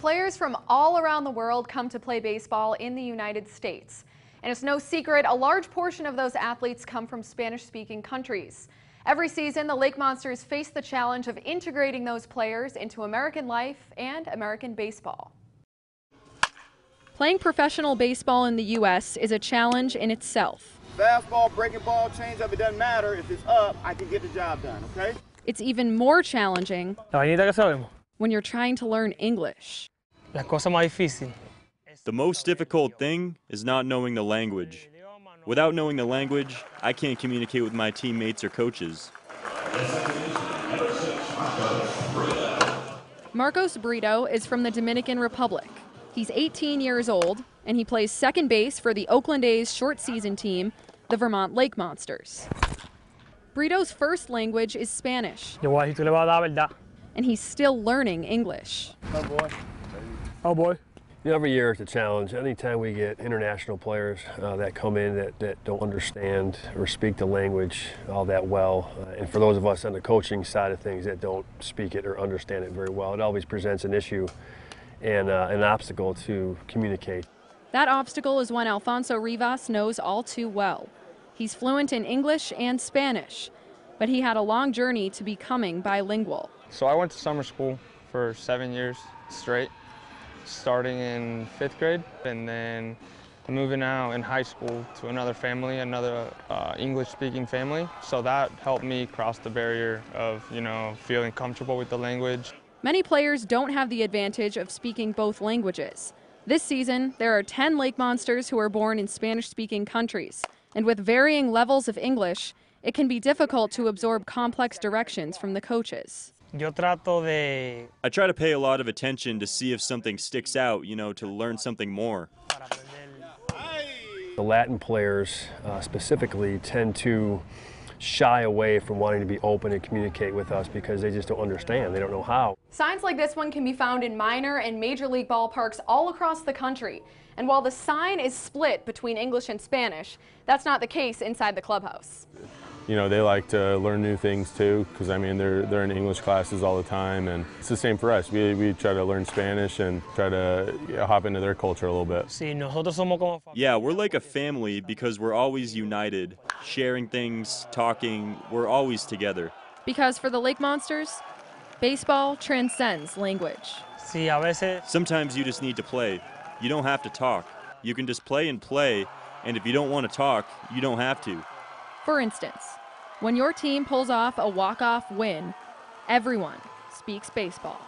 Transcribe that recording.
players from all around the world come to play baseball in the United States. And it's no secret, a large portion of those athletes come from Spanish-speaking countries. Every season, the Lake Monsters face the challenge of integrating those players into American life and American baseball. Playing professional baseball in the U.S. is a challenge in itself. Fastball, breaking ball, changeup, it doesn't matter. If it's up, I can get the job done, okay? It's even more challenging when you're trying to learn English. The most difficult thing is not knowing the language. Without knowing the language, I can't communicate with my teammates or coaches. Marcos Brito is from the Dominican Republic. He's 18 years old, and he plays second base for the Oakland A's short season team, the Vermont Lake Monsters. Brito's first language is Spanish, and he's still learning English. Oh boy. Oh boy. Every year it's a challenge. Anytime we get international players that come in that don't understand or speak the language all that well, and for those of us on the coaching side of things that don't speak it or understand it very well, it always presents an issue and an obstacle to communicate. That obstacle is one Alfonso Rivas knows all too well. He's fluent in English and Spanish, but he had a long journey to becoming bilingual. So I went to summer school for 7 years straight, starting in 5th grade, and then moving out in high school to another family, another English-speaking family. So that helped me cross the barrier of, feeling comfortable with the language. Many players don't have the advantage of speaking both languages. This season, there are 10 Lake Monsters who are born in Spanish-speaking countries. And with varying levels of English, it can be difficult to absorb complex directions from the coaches. I try to pay a lot of attention to see if something sticks out, to learn something more. The Latin players specifically tend to shy away from wanting to be open and communicate with us because they just don't understand. They don't know how. Signs like this one can be found in minor and major league ballparks all across the country. And while the sign is split between English and Spanish, that's not the case inside the clubhouse. They like to learn new things too, because they're in English classes all the time, and it's the same for us. We try to learn Spanish and try to hop into their culture a little bit. Yeah, we're like a family because we're always united, sharing things, talking, we're always together. Because for the Lake Monsters, baseball transcends language. Sometimes you just need to play. You don't have to talk. You can just play, and if you don't want to talk, you don't have to. For instance, when your team pulls off a walk-off win, everyone speaks baseball.